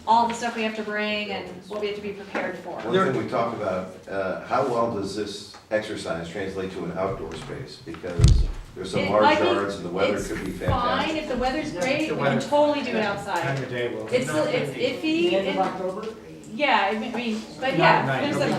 all the stuff we have to bring and what we have to be prepared for. One thing we talked about, how well does this exercise translate to an outdoor space? Because there's some It large might be- yards and the weather it's could be Fine, fantastic. if the weather's great, the we can weather- totally do it Time outside. of day will. It's iffy, The end of and, October? yeah, I mean, but Not yeah, at night. there's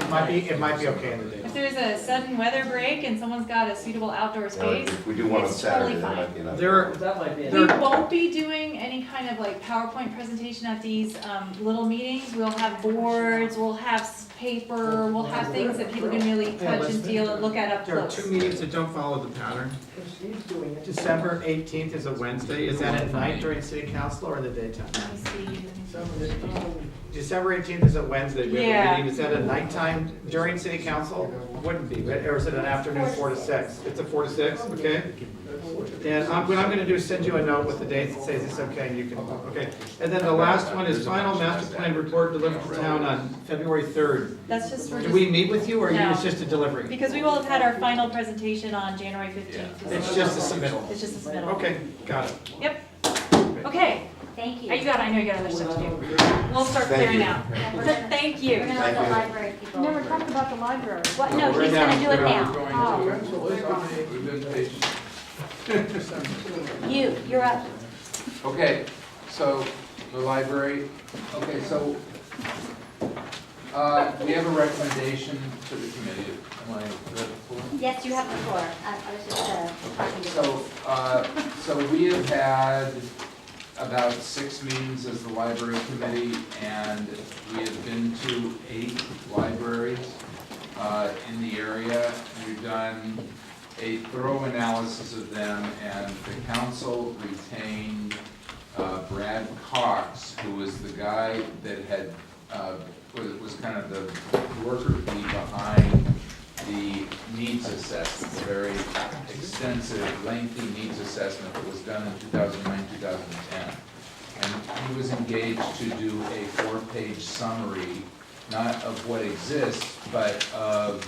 It might be okay in the day. if there's a sudden weather break and someone's got a suitable outdoor Or space, if we do one on it's Saturday, totally that fine. might be enough. There, That might be it. we won't be doing any kind of like PowerPoint presentation at these little meetings. We'll have boards, we'll have paper, we'll have things that people can really touch and feel and look at up there are close. two meetings that don't follow the pattern. Steve's doing it. December 18th is a Wednesday. Is that at night during city council or in the daytime? Let me see. December 18th is a Wednesday. We have a Yeah. meeting. Is that a nighttime during city council? Wouldn't be, but- or is it an afternoon 4 to 6? It's a 4 to 6, okay? And what I'm gonna do is send you a note with the dates that says it's okay, and you can, okay. And then the last one is final master plan report delivered to town on February 3rd. That's just, we're Do just, we meet with you, or No. it's just a delivery? because we will have had our final presentation on January 15th. It's just a submittal. It's just a submittal. Okay, got it. Yep, okay. Thank you. You got, I know you got other stuff to do. We'll start Thank clearing you. out. We're Thank you. gonna let the library people. Never talked about the library. What, no, Right he's now. gonna do it now. We've been patient. You're up. Okay, so the library, okay, so we have a recommendation to the committee. Am I ready for it? Yes, you have the floor. I was just talking to. So we have had about 6 meetings as the library committee, and we have been to 8 libraries in the area. We've done a thorough analysis of them, and the council retained Brad Cox, who was the guy that had, was kind of the worker bee behind the needs assessment, the very extensive, lengthy needs assessment that was done in 2009, 2010. And he was engaged to do a 4-page summary, not of what exists, but of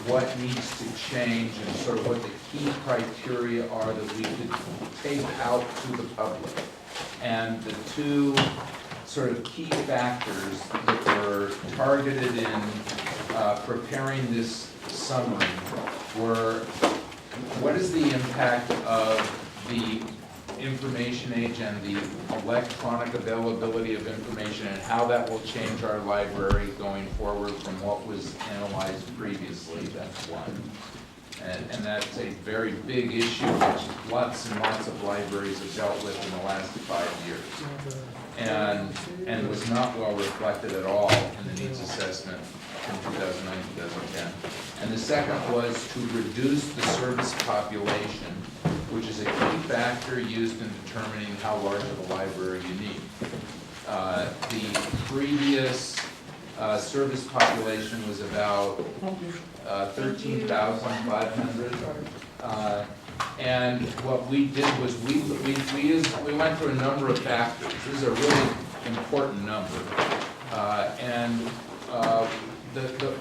what needs to change and sort of what the key criteria are that we could take out to the public. And the 2 sort of key factors that were targeted in preparing this summary were, what is the impact of the information age and the electronic availability of information, and how that will change our library going forward from what was analyzed previously? That's one. And that's a very big issue, which lots and lots of libraries have dealt with in the last 5 years. And it was not well reflected at all in the needs assessment from 2009, 2010. And the second was to reduce the service population, which is a key factor used in determining how large of a library you need. The previous service population was about 13,500. And what we did was we went through a number of factors. This is a really important number.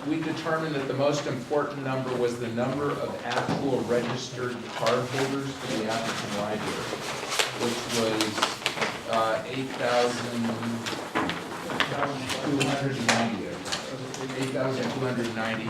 We determined that the most important number was the number of actual registered cardholders for the Atherton Library, which was 8,290.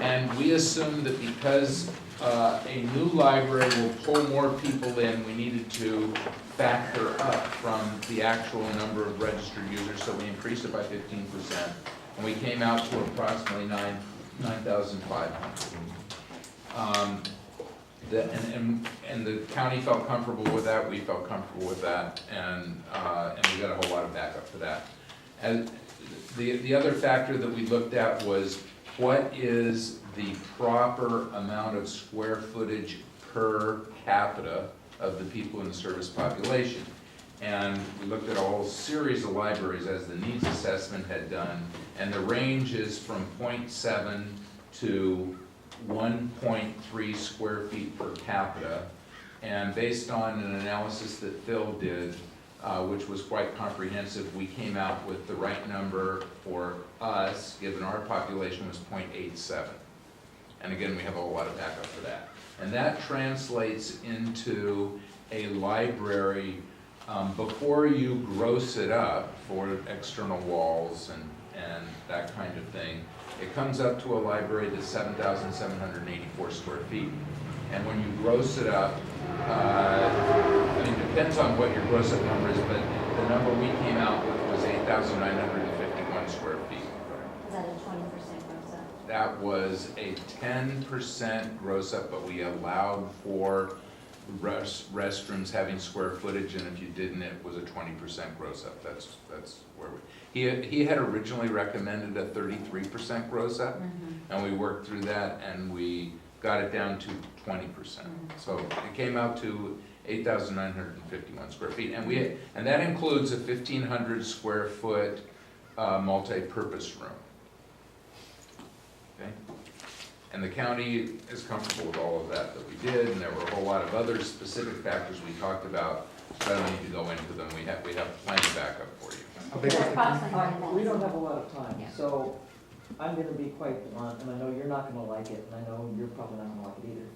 And we assumed that because a new library will pull more people in, we needed to factor up from the actual number of registered users, so we increased it by 15%. And we came out to approximately 9,500. And the county felt comfortable with that, we felt comfortable with that, and we got a whole lot of backup for that. And the other factor that we looked at was, what is the proper amount of square footage per capita of the people in the service population? And we looked at a whole series of libraries as the needs assessment had done, and the range is from 0.7 to 1.3 square feet per capita. And based on an analysis that Phil did, which was quite comprehensive, we came out with the right number for us, given our population, was 0.87. And again, we have a whole lot of backup for that. And that translates into a library Before you gross it up for external walls and that kind of thing, it comes up to a library that's 7,784 square feet. And when you gross it up, I mean, it depends on what your gross up number is, but the number we came out with was 8,951 square feet. Is that a 20% gross up? That was a 10% gross up, but we allowed for restrooms having square footage, and if you didn't, it was a 20% gross up. That's where he had originally recommended a 33% gross up, and we worked through that, and we got it down to 20%. So it came out to 8,951 square feet, and that includes a 1,500 square foot multi-purpose room. Okay. And the county is comfortable with all of that we did, and there were a whole lot of other specific factors we talked about, but I don't need to go into them. We have plenty of backup for you. It's approximately We don't have a lot of time, Yeah. so I'm gonna be quite blunt, and I know you're not gonna like it, and I know you're probably not gonna like it either.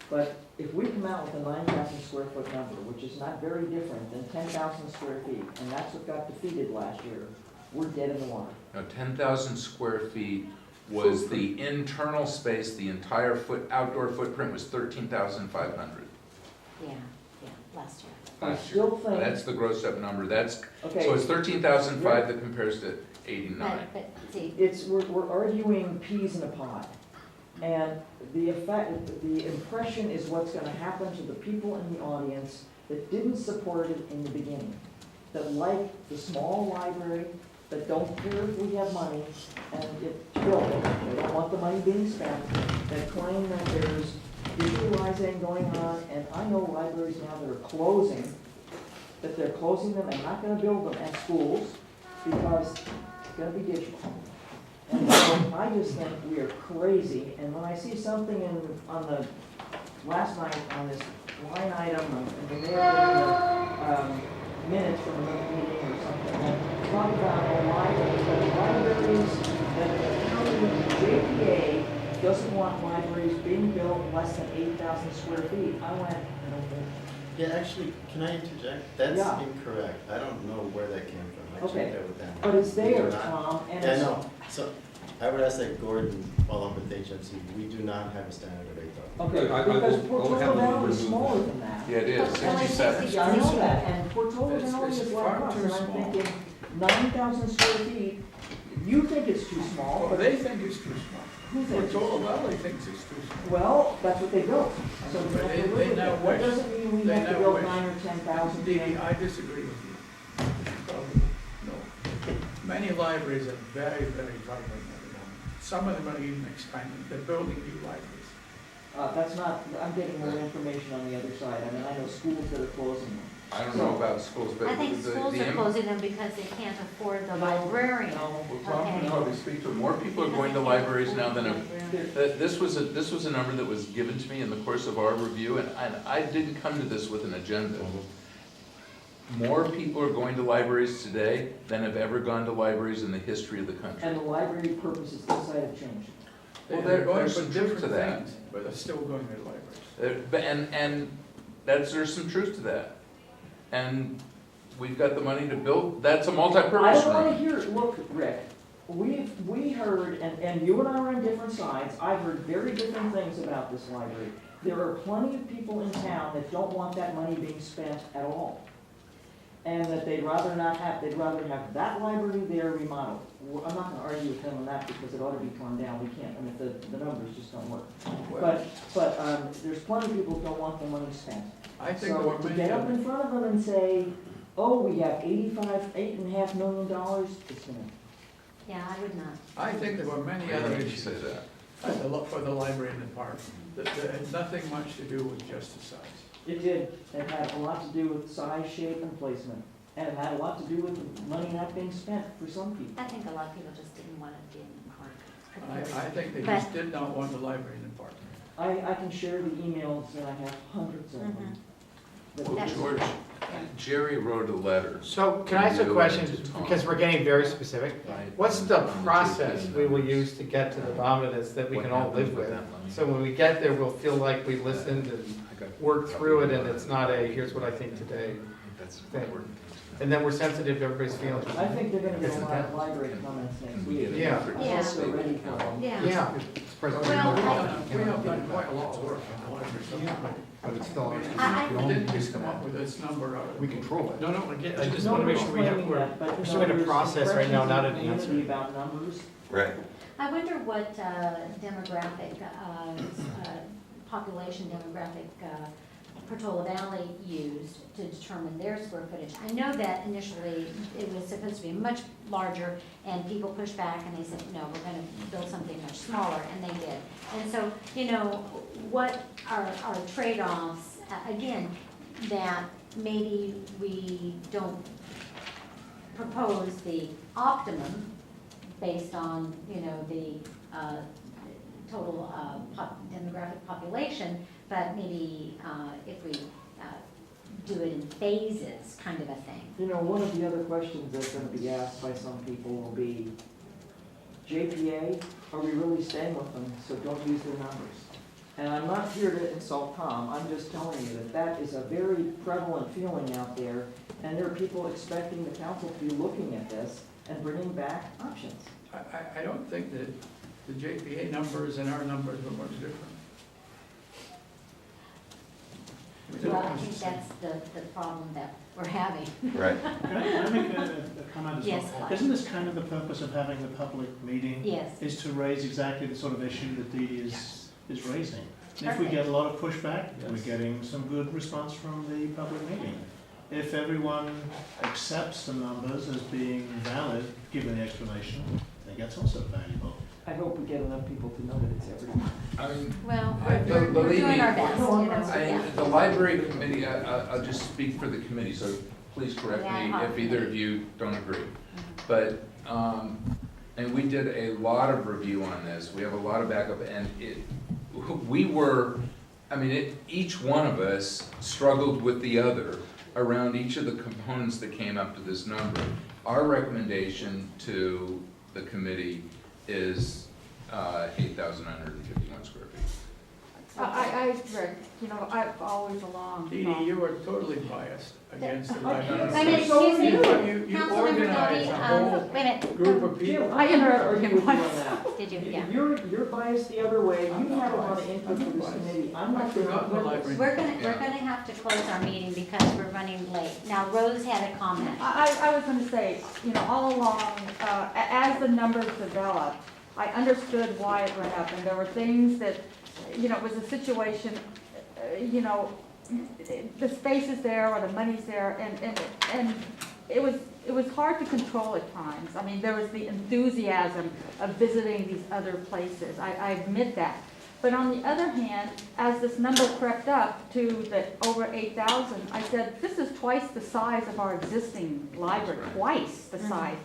But if we come out with a 9,000 square foot number, which is not very different than 10,000 square feet, and that's what got defeated last year, we're dead in the water. Now, 10,000 square feet was the internal space, the entire outdoor footprint was 13,500. Yeah, last year. I last still year. think, That's the gross up number, so okay, it's 13,005 that compares to 89. But see, we're arguing peas in a pod. And the impression is what's gonna happen to the people in the audience that didn't support it in the beginning. That like the small library, that don't care if we have money and to build it, they don't want the money being spent, that claim that there's visualizing going on, and I know libraries now that are closing, that they're closing them and not gonna build them as schools because it's gonna be digital. And so I just think we are crazy, and when I see something last night on this line item, and they have been minutes from another meeting or something, that talk about libraries, that the county, JPA doesn't want libraries being built less than 8,000 square feet. I went, Yeah, actually, can I interject? That's Yeah. incorrect. I don't know where that came from. I Okay. checked that with them. but it's We there, do not- Tom, and Yeah, it's. no, so I would ask that Gordon follow up with HMC. We do not have a standard of 8,000. Okay, I because will Portola happily Valley is remove smaller that. than that. Yeah, it is, Only 67. 60. Yeah, I know that, and Portola It's Valley is like far us, too and I'm small. thinking 9,000 square feet, you think it's too small, Well, but they think it's too small. who thinks? Portola Valley thinks it's too small. Well, that's what they built, so we have They- to they live with now it. That wish. doesn't mean we They have to now build wish. 9 or 10,000. Dee, I disagree with you. No. Many libraries are very, very vibrant at the moment. Some of them are even expanding, they're building new libraries. That's not, I'm getting more information on the other side, I mean, I know schools that are closing them. I don't know about schools, but I think the schools are closing them because they can't afford the librarian. No, Well, Tom can Okay. probably speak to it. More people are going to libraries now than have. This was a number that was given to me in the course of our review, and I didn't come to this with an agenda. More people are going to libraries today than have ever gone to libraries in the history of the country. and the library purposes inside have changed. Well, They're going there's for some truth to different that. things, but they're still going to libraries. And there's some truth to that. And we've got the money to build, that's a I multi-purpose don't wanna room. hear, look, Rick, we heard, and you and I are on different sides, I've heard very different things about this library. There are plenty of people in town that don't want that money being spent at all. And that they'd rather have that library there remodeled. I'm not gonna argue with them on that because it ought to be torn down, we can't, I mean, the numbers just don't work. But there's plenty of people who don't want the money spent. I think there So were to many get up other, in front of them and say, oh, we have $8.5 million, it's gonna, Yeah, I would not. I think there were many Why other don't you issues say that? for the library in the park that had nothing much to do with just the size. it did, it had a lot to do with size, shape, and placement. And it had a lot to do with money not being spent for some people. I think a lot of people just didn't want it in the park. I think they But- just did not want the library in the park. I can share the emails, and I have hundreds of them. Well, That's- George, Jerry wrote a letter. So can I ask a You question, and to Tom. because we're getting very specific? Right? What's the On process JP we will numbers. use to get to the bottom of this that we What can all happens live with with? that money? So when we get there, we'll feel like we listened and I got- worked through it, and it's not a, here's what I think today. That's Okay. important. And then we're sensitive to everybody's feelings. I think they're gonna get a lot of library comments next week. Yeah. I guess they're ready for it. Yeah. Yeah. Well, We have done quite a lot of work on the library. But it's still, I- We didn't just come up with this number out of. we control it. No, again, I just No, want to make we're sure we have, claiming that, but, we're you still know, in a there's process right now, impressions not in an the answer. community about numbers. Right. I wonder what demographic, population demographic Portola Valley used to determine their square footage. I know that initially it was supposed to be much larger, and people pushed back and they said, no, we're gonna build something much smaller, and they did. And so, you know, what are trade-offs, again, that maybe we don't propose the optimum based on, you know, the total demographic population, but maybe if we do it in phases, kind of a thing. You know, one of the other questions that's gonna be asked by some people will be, JPA, are we really staying with them, so don't use their numbers? And I'm not here to insult Tom, I'm just telling you that that is a very prevalent feeling out there, and there are people expecting the council to be looking at this and bringing back options. I don't think that the JPA numbers and our numbers are much different. Well, I think that's the problem that we're having. Right. Can I make a comment as well? Yes, Clyde. Isn't this kind of the purpose of having the public meeting? Yes. Is to raise exactly the sort of issue that Dee is raising. And if we Perfect. get a lot of pushback, we're getting some good response from the public meeting. If everyone accepts the numbers as being valid, given the explanation, I think that's also valuable. I hope we get enough people to know that it's everyone. I mean, Well, Believe we're doing me, our best, you know, yeah. the library committee, I'll just speak for the committee, so please correct me if either of you don't agree. But, and we did a lot of review on this, we have a lot of backup, and each one of us struggled with the other around each of the components that came up to this number. Our recommendation to the committee is 8,951 square feet. I agree, you know, I've always along. Dee Dee, you are totally biased against the library. I mean, excuse me, You Councilmember organize a whole Dobie, wait a minute, group of people. Jim, I I interrupt interrupted you him with you on once. that. did you, yeah. You're biased the other way, you I'm not have a lot of biased. input I'm for not this biased. committee, I'm I not doing forgot the it. library. We're Yeah. gonna have to close our meeting because we're running late. Now, Rose had a comment. I was gonna say, you know, all along, as the numbers developed, I understood why it went up, and there were things that, you know, it was a situation, you know, the space is there, or the money's there, and it was hard to control at times. I mean, there was the enthusiasm of visiting these other places, I admit that. But on the other hand, as this number crept up to the over 8,000, I said, this is twice the size of our existing library, twice the size.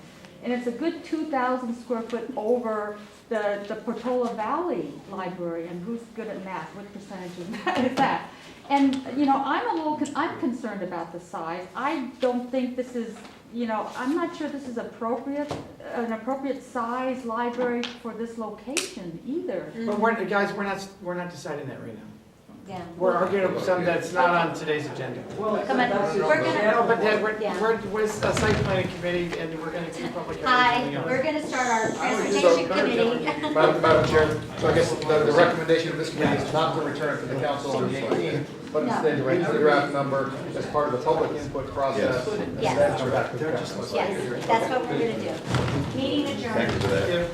And it's a good 2,000 square foot over the Portola Valley Library, and who's good at math, what percentage is that? And, you know, I'm concerned about the size. I don't think this is, you know, I'm not sure this is an appropriate size library for this location either. But guys, we're not deciding that right now. Yeah. We're arguing over something that's not on today's agenda. Well, Come on, that's we're gonna- Yeah, no, but then Yeah. we're a site planning committee, and we're gonna keep public hearings and Hi, everything else. we're gonna start our transportation committee. Madam Chair, so I guess the recommendation of this committee is not to return to the council on the 18th, but instead to raise the draft number as part of the public input process. Yes. And Yes. then come back to the council. Yes, that's what we're gonna do. Meeting adjourned. Thank you for that.